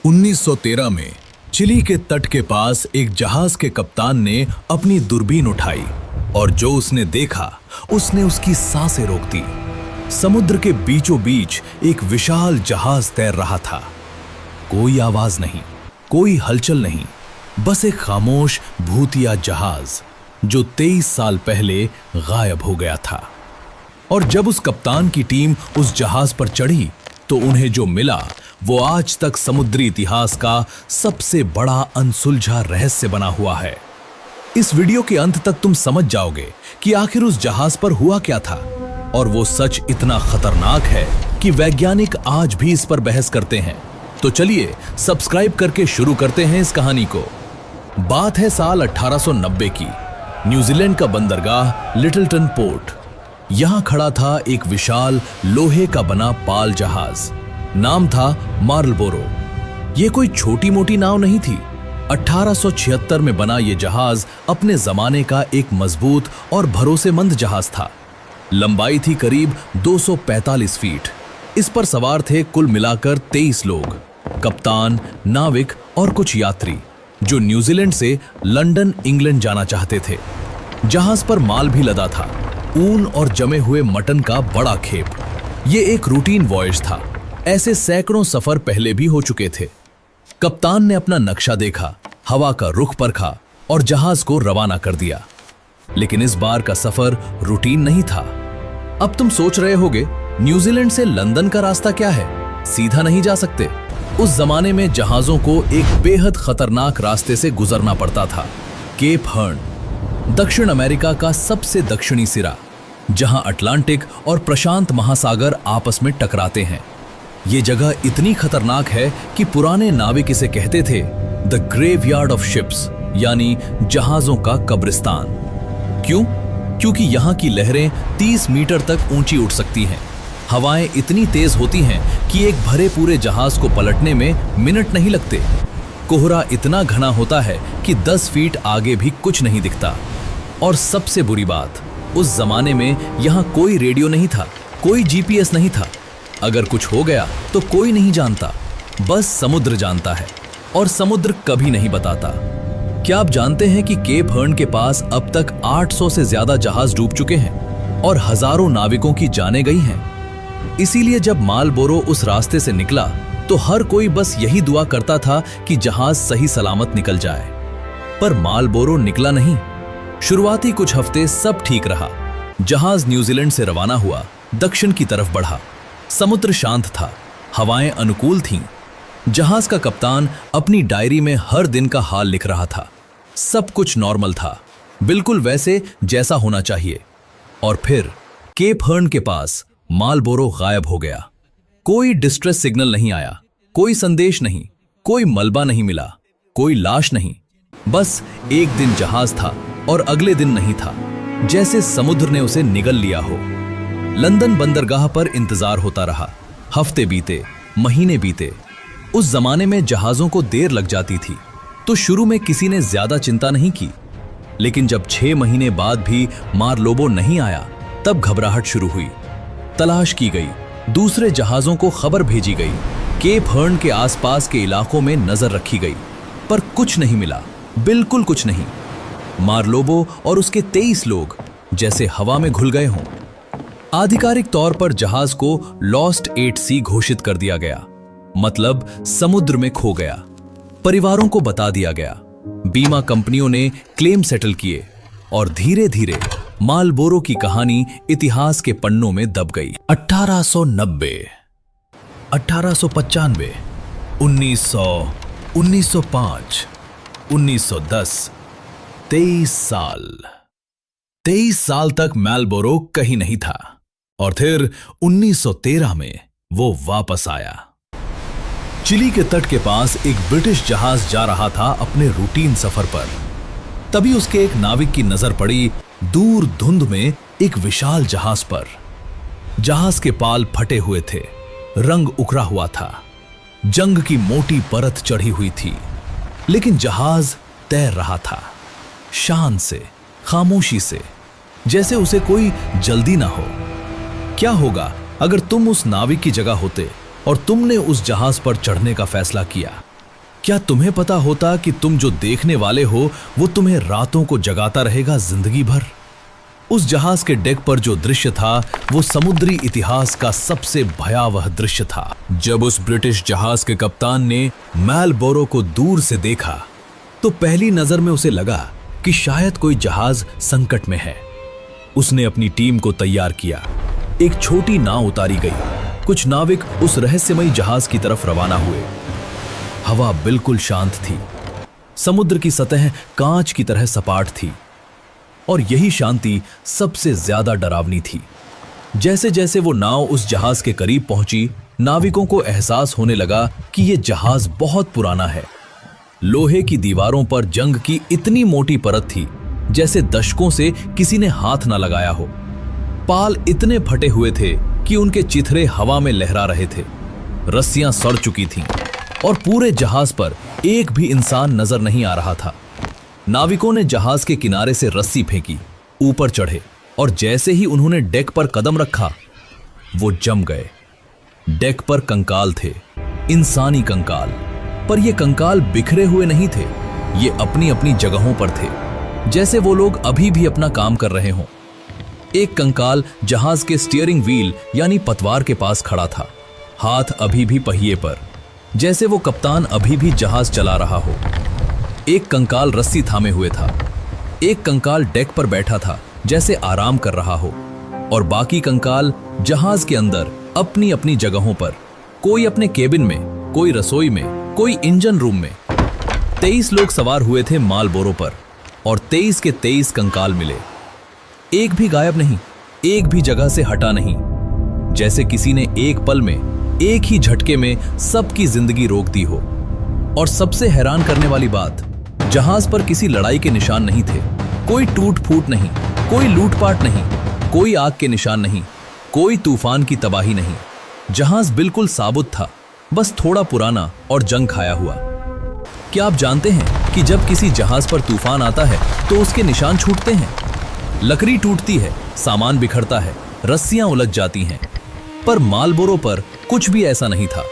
1913 में चिली के तट के पास एक जहाज के कप्तान ने अपनी दूरबीन उठाई और जो उसने देखा उसने उसकी सांसें रोक दी। समुद्र के बीचों बीच एक विशाल जहाज तैर रहा था। कोई आवाज नहीं, कोई हलचल नहीं, बस एक खामोश भूतिया जहाज जो 23 साल पहले गायब हो गया था। और जब उस कप्तान की टीम उस जहाज पर चढ़ी तो उन्हें जो मिला वो आज तक समुद्री इतिहास का सबसे बड़ा अनसुलझा रहस्य बना हुआ है। इस वीडियो के अंत तक तुम समझ जाओगे कि आखिर उस जहाज पर हुआ क्या था, और वो सच इतना खतरनाक है कि वैज्ञानिक आज भी इस पर बहस करते हैं। तो चलिए सब्सक्राइब करके शुरू करते हैं इस कहानी को। बात है साल 1890 की। न्यूजीलैंड का बंदरगाह लिटिलटन पोर्ट। यहां खड़ा था एक विशाल लोहे का बना पाल जहाज। नाम था मार्लबोरो। ये कोई छोटी मोटी नाव नहीं थी। 1876 में बना ये जहाज अपने जमाने का एक मजबूत और भरोसेमंद जहाज था। लंबाई थी करीब 245 फीट। इस पर सवार थे कुल मिलाकर 23 लोग, कप्तान, नाविक और कुछ यात्री जो न्यूजीलैंड से लंदन, इंग्लैंड जाना चाहते थे। जहाज पर माल भी लदा था, ऊन और जमे हुए मटन का बड़ा खेप। ये एक रूटीन वॉयज था। ऐसे सैकड़ों सफर पहले भी हो चुके थे। कप्तान ने अपना नक्शा देखा, हवा का रुख परखा और जहाज को रवाना कर दिया। लेकिन इस बार का सफर रूटीन नहीं था। अब तुम सोच रहे होगे, न्यूजीलैंड से लंदन का रास्ता क्या है, सीधा नहीं जा सकते। उस जमाने में जहाजों को एक बेहद खतरनाक रास्ते से गुजरना पड़ता था। केप हर्न, दक्षिण अमेरिका का सबसे दक्षिणी सिरा, जहां अटलांटिक और प्रशांत महासागर आपस में टकराते हैं। ये जगह इतनी खतरनाक है कि पुराने नाविक इसे कहते थे द ग्रेवयार्ड ऑफ शिप्स, यानी जहाजों का कब्रिस्तान। क्यों? क्योंकि यहाँ की लहरें 30 मीटर तक ऊंची उठ सकती हैं। हवाएं इतनी तेज होती हैं कि एक भरे पूरे जहाज को पलटने में मिनट नहीं लगते। कोहरा इतना घना होता है कि 10 फीट आगे भी कुछ नहीं दिखता। और सबसे बुरी बात, उस जमाने में यहाँ कोई रेडियो नहीं था, कोई जीपीएस नहीं था। अगर कुछ हो गया तो कोई नहीं जानता, बस समुद्र जानता है, और समुद्र कभी नहीं बताता। क्या आप जानते हैं कि केप हर्न के पास अब तक 800 से ज्यादा जहाज डूब चुके हैं और हजारों नाविकों की जानें गई हैं। इसीलिए जब मार्लबोरो उस रास्ते से निकला तो हर कोई बस यही दुआ करता था कि जहाज सही सलामत निकल जाए। पर मार्लबोरो निकला नहीं। शुरुआती कुछ हफ्ते सब ठीक रहा। जहाज न्यूजीलैंड से रवाना हुआ, दक्षिण की तरफ बढ़ा। समुद्र शांत था, हवाएं अनुकूल थीं। जहाज का कप्तान अपनी डायरी में हर दिन का हाल लिख रहा था। सब कुछ नॉर्मल था, बिल्कुल वैसे जैसा होना चाहिए। और फिर केप हर्न के पास मार्लबोरो गायब हो गया। कोई डिस्ट्रेस सिग्नल नहीं आया, कोई संदेश नहीं, कोई मलबा नहीं मिला, कोई लाश नहीं। बस एक दिन जहाज था और अगले दिन नहीं था, जैसे समुद्र ने उसे निगल लिया हो। लंदन बंदरगाह पर इंतजार होता रहा। हफ्ते बीते, महीने बीते। उस जमाने में जहाजों को देर लग जाती थी, तो शुरू में किसी ने ज्यादा चिंता नहीं की। लेकिन जब 6 महीने बाद भी मार्लोबो नहीं आया, तब घबराहट शुरू हुई। तलाश की गई, दूसरे जहाजों को खबर भेजी गई, केप हर्न के आसपास के इलाकों में नजर रखी गई, पर कुछ नहीं मिला, बिल्कुल कुछ नहीं। मार्लोबो और उसके 23 लोग जैसे हवा में घुल गए हों। आधिकारिक तौर पर जहाज को लॉस्ट एट सी घोषित कर दिया गया, मतलब समुद्र में खो गया। परिवारों को बता दिया गया। बीमा कंपनियों ने क्लेम सेटल किए और धीरे धीरे मार्लबोरो की कहानी इतिहास के पन्नों में दब गई। 1890, 1895, 1900, 1905, 1910, 23 साल तक मार्लबोरो कहीं नहीं था। और फिर 1913 में वो वापस आया। चिली के तट के पास एक ब्रिटिश जहाज जा रहा था अपने रूटीन सफर पर। तभी उसके एक नाविक की नजर पड़ी दूर धुंध में एक विशाल जहाज पर। जहाज के पाल फटे हुए थे, रंग उखड़ा हुआ था, जंग की मोटी परत चढ़ी हुई थी। लेकिन जहाज तैर रहा था, शान से, खामोशी से, जैसे उसे कोई जल्दी ना हो। क्या होगा अगर तुम उस नाविक की जगह होते और तुमने उस जहाज पर चढ़ने का फैसला किया? क्या तुम्हें पता होता कि तुम जो देखने वाले हो वो तुम्हें रातों को जगाता रहेगा जिंदगी भर? उस जहाज के डेक पर जो दृश्य था वो समुद्री इतिहास का सबसे भयावह दृश्य था। जब उस ब्रिटिश जहाज के कप्तान ने मार्लबोरो को दूर से देखा तो पहली नजर में उसे लगा कि शायद कोई जहाज संकट में है। उसने अपनी टीम को तैयार किया। एक छोटी नाव उतारी गई। कुछ नाविक उस रहस्यमयी जहाज की तरफ रवाना हुए। हवा बिल्कुल शांत थी। समुद्र की सतह कांच की तरह सपाट थी और यही शांति सबसे ज्यादा डरावनी थी। जैसे जैसे वो नाव उस जहाज के करीब पहुंची, नाविकों को एहसास होने लगा कि ये जहाज बहुत पुराना है। लोहे की दीवारों पर जंग की इतनी मोटी परत थी जैसे दशकों से किसी ने हाथ ना लगाया हो। पाल इतने फटे हुए थे कि उनके चिथरे हवा में लहरा रहे थे। रस्सियां सड़ चुकी थीं और पूरे जहाज पर एक भी इंसान नजर नहीं आ रहा था। नाविकों ने जहाज के किनारे से रस्सी फेंकी, ऊपर चढ़े और जैसे ही उन्होंने डेक पर कदम रखा वो जम गए। डेक पर कंकाल थे, इंसानी कंकाल, पर ये कंकाल बिखरे हुए नहीं थे। ये अपनी अपनी जगहों पर थे, जैसे वो लोग अभी भी अपना काम कर रहे हों। एक कंकाल जहाज के स्टीयरिंग व्हील यानी पतवार के पास खड़ा था, हाथ अभी भी पहिए पर, जैसे वो कप्तान अभी भी जहाज चला रहा हो। एक कंकाल रस्सी थामे हुए था। एक कंकाल डेक पर बैठा था जैसे आराम कर रहा हो और बाकी कंकाल जहाज के अंदर अपनी अपनी जगहों पर, कोई अपने केबिन में, कोई रसोई में, कोई इंजन रूम में। 23 लोग सवार हुए थे मार्लबोरो पर और 23 के 23 कंकाल मिले। एक भी गायब नहीं, एक भी जगह से हटा नहीं, जैसे किसी ने एक पल में, एक ही झटके में सबकी जिंदगी रोक दी हो। और सबसे हैरान करने वाली बात, जहाज पर किसी लड़ाई के निशान नहीं थे। कोई टूट फूट नहीं, कोई लूटपाट नहीं, कोई आग के निशान नहीं, कोई तूफान की तबाही नहीं। जहाज बिल्कुल साबुत था, बस थोड़ा पुराना और जंग खाया हुआ। क्या आप जानते हैं कि जब किसी जहाज पर तूफान आता है तो उसके निशान छूटते हैं? लकड़ी टूटती है, सामान बिखरता है, रस्सियां उलझ जाती हैं। पर मार्लबोरो पर कुछ भी ऐसा नहीं था।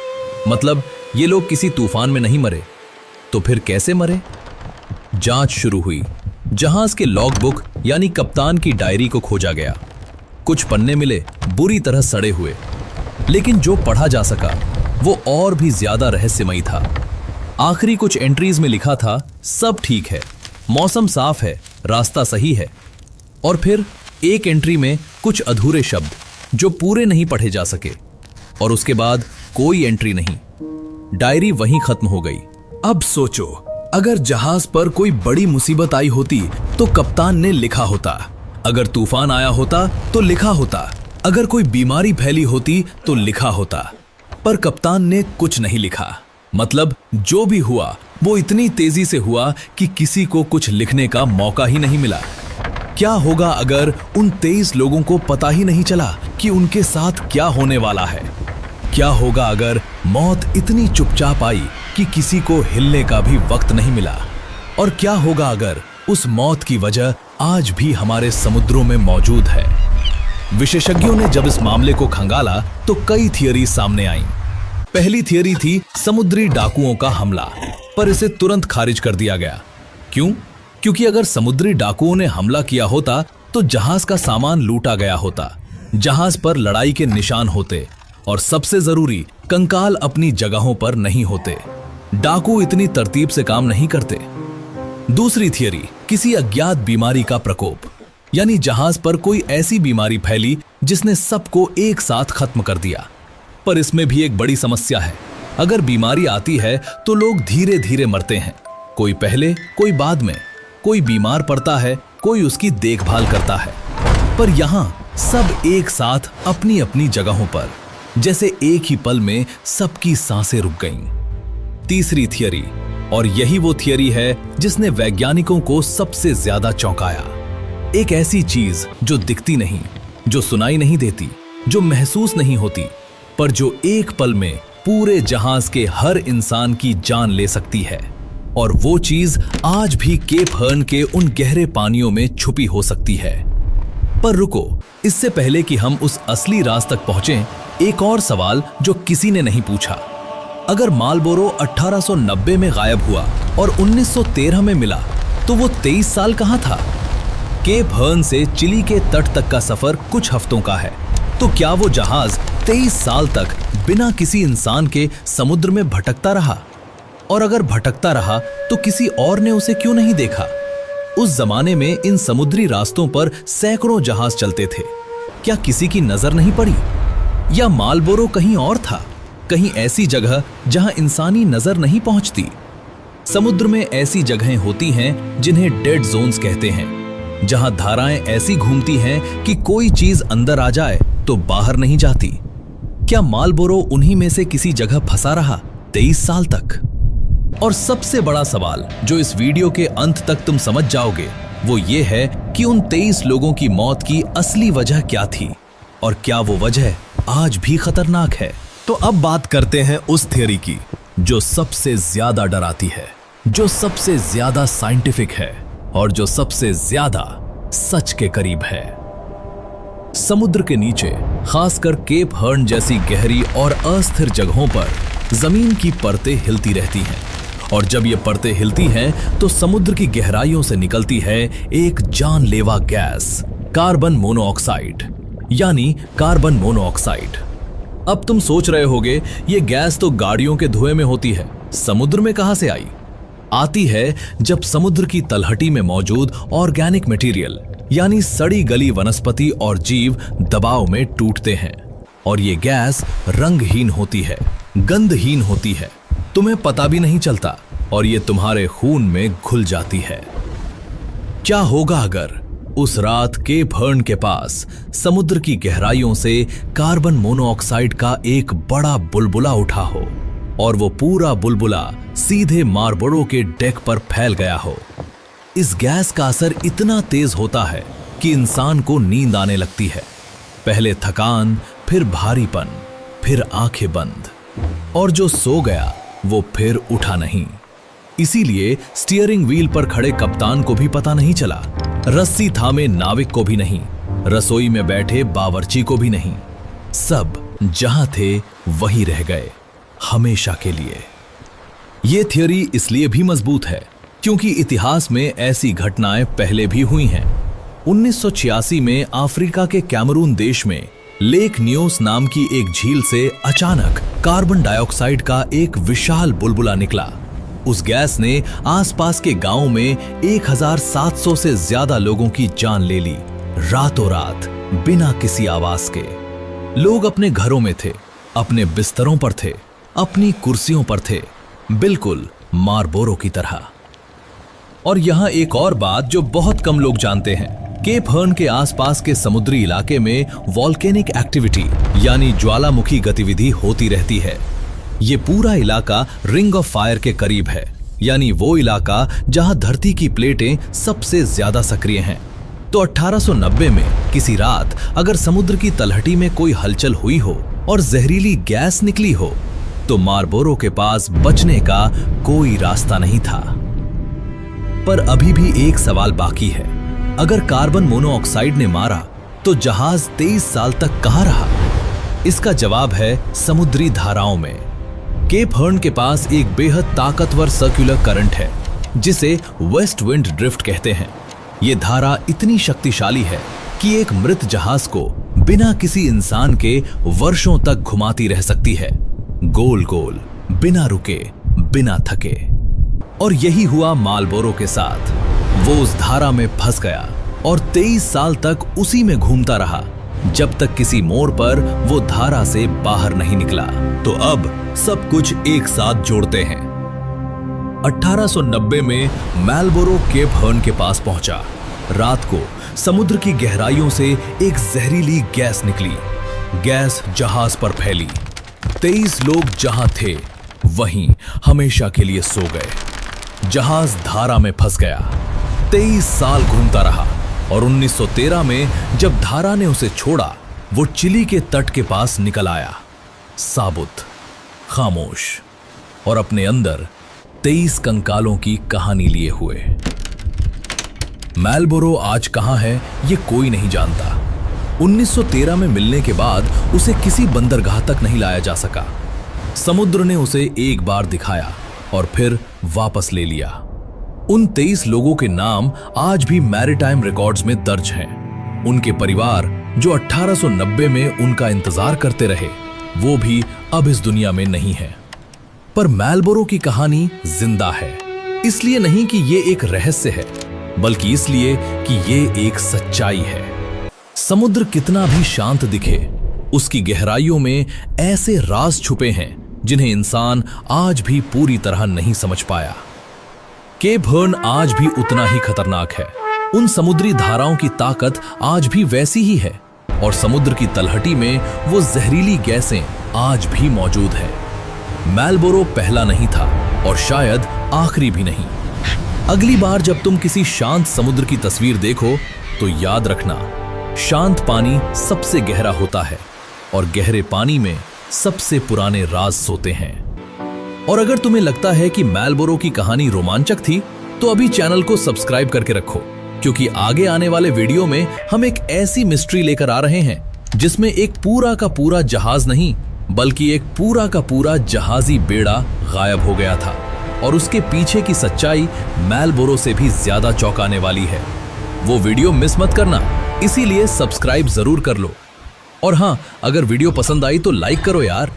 मतलब ये लोग किसी तूफान में नहीं मरे। तो फिर कैसे मरे? जांच शुरू हुई। जहाज के लॉग बुक यानी कप्तान की डायरी को खोजा गया। कुछ पन्ने मिले, बुरी तरह सड़े हुए, लेकिन जो पढ़ा जा सका वो और भी ज्यादा रहस्यमयी था। आखिरी कुछ एंट्रीज में लिखा था, सब ठीक है, मौसम साफ है, रास्ता सही है। और फिर एक एंट्री में कुछ अधूरे शब्द जो पूरे नहीं पढ़े जा सके, और उसके बाद कोई एंट्री नहीं। डायरी वहीं खत्म हो गई। अब सोचो, अगर जहाज पर कोई बड़ी मुसीबत आई होती तो कप्तान ने लिखा होता। अगर तूफान आया होता तो लिखा होता। अगर कोई बीमारी फैली होती तो लिखा होता। पर कप्तान ने कुछ नहीं लिखा। मतलब जो भी हुआ वो इतनी तेजी से हुआ कि किसी को कुछ लिखने का मौका ही नहीं मिला। क्या होगा अगर उन 23 लोगों को पता ही नहीं चला कि उनके साथ क्या होने वाला है? क्या होगा अगर मौत इतनी चुपचाप आई कि किसी को हिलने का भी वक्त नहीं मिला? और क्या होगा अगर उस मौत की वजह आज भी हमारे समुद्रों में मौजूद है? विशेषज्ञों ने जब इस मामले को खंगाला तो कई थियरी सामने आईं। पहली थियरी थी समुद्री डाकुओं का हमला, पर इसे तुरंत खारिज कर दिया गया। क्यों? क्योंकि अगर समुद्री डाकुओं ने हमला किया होता तो जहाज का सामान लूटा गया होता, जहाज पर लड़ाई के निशान होते और सबसे जरूरी, कंकाल अपनी जगहों पर नहीं होते। डाकू इतनी तरतीब से काम नहीं करते। दूसरी थियरी, किसी अज्ञात बीमारी का प्रकोप, यानी जहाज पर कोई ऐसी बीमारी फैली जिसने सबको एक साथ खत्म कर दिया। पर इसमें भी एक बड़ी समस्या है। अगर बीमारी आती है तो लोग धीरे धीरे मरते हैं, कोई पहले, कोई बाद में। कोई बीमार पड़ता है, कोई उसकी देखभाल करता है। पर यहां सब एक साथ अपनी अपनी जगहों पर, जैसे एक ही पल में सबकी सांसें रुक गईं। तीसरी थियरी, और यही वो थियरी है जिसने वैज्ञानिकों को सबसे ज्यादा चौंकाया। एक ऐसी चीज जो दिखती नहीं, जो सुनाई नहीं देती, जो महसूस नहीं होती, पर जो एक पल में पूरे जहाज के हर इंसान की जान ले सकती है। और वो चीज आज भी केप हर्न के उन गहरे पानियों में छुपी हो सकती है। पर रुको, इससे पहले कि हम उस असली राज तक पहुंचें, एक और सवाल जो किसी ने नहीं पूछा। अगर मार्लबोरो 1890 में गायब हुआ और 1913 में मिला तो वो 23 साल कहां था? केप हर्न से चिली के तट तक का सफर कुछ हफ्तों का है, तो क्या वो जहाज 23 साल तक बिना किसी इंसान के समुद्र में भटकता रहा? और अगर भटकता रहा तो किसी और ने उसे क्यों नहीं देखा? उस जमाने में इन समुद्री रास्तों पर सैकड़ों जहाज चलते थे, क्या किसी की नजर नहीं पड़ी? या मार्लबोरो कहीं और था, कहीं ऐसी जगह जहां इंसानी नजर नहीं पहुंचती? समुद्र में ऐसी जगहें होती हैं जिन्हें डेड जोन्स कहते हैं, जहां धाराएं ऐसी घूमती हैं कि कोई चीज अंदर आ जाए तो बाहर नहीं जाती। क्या मार्लबोरो उन्हीं में से किसी जगह फंसा रहा 23 साल तक? और सबसे बड़ा सवाल जो इस वीडियो के अंत तक तुम समझ जाओगे वो ये है कि उन 23 लोगों की मौत की असली वजह क्या थी, और क्या वो वजह आज भी खतरनाक है? तो अब बात करते हैं उस थियरी की जो सबसे ज्यादा डराती है, जो सबसे ज्यादा साइंटिफिक है और जो सबसे ज्यादा सच के करीब है। समुद्र के नीचे, खासकर केप हर्न जैसी गहरी और अस्थिर जगहों पर जमीन की परतें हिलती रहती हैं, और जब ये परतें हिलती हैं तो समुद्र की गहराइयों से निकलती है एक जानलेवा गैस, कार्बन मोनोऑक्साइड, यानी कार्बन मोनोऑक्साइड। अब तुम सोच रहे होगे ये गैस तो गाड़ियों के धुएं में होती है, समुद्र में कहां से आई? आती है जब समुद्र की तलहटी में मौजूद ऑर्गेनिक मटेरियल यानी सड़ी गली वनस्पति और जीव दबाव में टूटते हैं, और ये गैस रंगहीन होती है, गंधहीन होती है, तुम्हें पता भी नहीं चलता, और ये तुम्हारे खून में घुल जाती है। क्या होगा अगर उस रात केप हर्न के पास समुद्र की गहराइयों से कार्बन मोनोऑक्साइड का एक बड़ा बुलबुला उठा हो और वो पूरा बुलबुला सीधे मार्लबोरो के डेक पर फैल गया हो? इस गैस का असर इतना तेज होता है कि इंसान को नींद आने लगती है, पहले थकान, फिर भारीपन, फिर आंखें बंद, और जो सो गया वो फिर उठा नहीं। इसीलिए स्टीयरिंग व्हील पर खड़े कप्तान को भी पता नहीं चला, रस्सी थामे नाविक को भी नहीं, रसोई में बैठे बावर्ची को भी नहीं। सब जहां थे वहीं रह गए, हमेशा के लिए। ये थियरी इसलिए भी मजबूत है क्योंकि इतिहास में ऐसी घटनाएं पहले भी हुई हैं। 1986 में अफ्रीका के कैमरून देश में लेक न्योस नाम की एक झील से अचानक कार्बन डाइऑक्साइड का एक विशाल बुलबुला निकला। उस गैस ने आसपास के गांवों में 1700 से ज्यादा लोगों की जान ले ली, रातों रात, बिना किसी आवाज के। लोग अपने घरों में थे, अपने बिस्तरों पर थे, अपनी कुर्सियों पर थे, बिल्कुल मार्लबोरो की तरह। और यहां एक और बात जो बहुत कम लोग जानते हैं, केप हर्न के आसपास के समुद्री इलाके में वॉल्केनिक एक्टिविटी यानी ज्वालामुखी गतिविधि होती रहती है। ये पूरा इलाका रिंग ऑफ फायर के करीब है, यानी वो इलाका जहां धरती की प्लेटें सबसे ज्यादा सक्रिय हैं। तो 1890 में किसी रात अगर समुद्र की तलहटी में कोई हलचल हुई हो और जहरीली गैस निकली हो तो मार्लबोरो के पास बचने का कोई रास्ता नहीं था। पर अभी भी एक सवाल बाकी है, अगर कार्बन मोनोऑक्साइड ने मारा तो जहाज 23 साल तक कहां रहा? इसका जवाब है समुद्री धाराओं में। केप हर्न के पास एक बेहद ताकतवर सर्कुलर करंट है जिसे वेस्ट विंड ड्रिफ्ट कहते हैं। ये धारा इतनी शक्तिशाली है कि एक मृत जहाज को बिना किसी इंसान के वर्षों तक घुमाती रह सकती है, गोल गोल, बिना रुके, बिना थके। और यही हुआ मार्लबोरो के साथ। वो उस धारा में फंस गया और 23 साल तक उसी में घूमता रहा, जब तक किसी मोड़ पर वो धारा से बाहर नहीं निकला। तो अब सब कुछ एक साथ जोड़ते हैं। 1890 में मार्लबोरो केप हर्न के पास पहुंचा। रात को समुद्र की गहराइयों से एक जहरीली गैस निकली। गैस जहाज पर फैली। 23 लोग जहां थे वहीं हमेशा के लिए सो गए। जहाज धारा में फंस गया। 23 साल घूमता रहा और 1913 में जब धारा ने उसे छोड़ा, वो चिली के तट के पास निकल आया, साबुत, खामोश और अपने अंदर 23 कंकालों की कहानी लिए हुए। मार्लबोरो आज कहां है ये कोई नहीं जानता। 1913 में मिलने के बाद उसे किसी बंदरगाह तक नहीं लाया जा सका। समुद्र ने उसे एक बार दिखाया और फिर वापस ले लिया। उन 23 लोगों के नाम आज भी मैरीटाइम रिकॉर्ड्स में दर्ज हैं। उनके परिवार जो 1890 में उनका इंतजार करते रहे, वो भी अब इस दुनिया में नहीं है। पर मैलबोरो की कहानी जिंदा है, इसलिए नहीं कि ये एक रहस्य है, बल्कि इसलिए कि ये एक सच्चाई है। समुद्र कितना भी शांत दिखे, उसकी गहराइयों में ऐसे राज छुपे हैं जिन्हें इंसान आज भी पूरी तरह नहीं समझ पाया। केप हर्न आज भी उतना ही खतरनाक है। उन समुद्री धाराओं की ताकत आज भी वैसी ही है और समुद्र की तलहटी में वो जहरीली गैसें आज भी मौजूद है। मैलबोरो पहला नहीं था और शायद आखिरी भी नहीं। अगली बार जब तुम किसी शांत समुद्र की तस्वीर देखो तो याद रखना, शांत पानी सबसे गहरा होता है और गहरे पानी में सबसे पुराने राज सोते हैं। और अगर तुम्हें लगता है कि मैलबोरो की कहानी रोमांचक थी तो अभी चैनल को सब्सक्राइब करके रखो, क्योंकि आगे आने वाले वीडियो में हम एक ऐसी मिस्ट्री लेकर आ रहे हैं जिसमें एक पूरा का पूरा जहाज नहीं बल्कि एक पूरा का पूरा जहाजी बेड़ा गायब हो गया था और उसके पीछे की सच्चाई मैलबोरो से भी ज्यादा चौंकाने वाली है। वो वीडियो मिस मत करना, इसीलिए सब्सक्राइब जरूर कर लो। और हाँ, अगर वीडियो पसंद आई तो लाइक करो यार।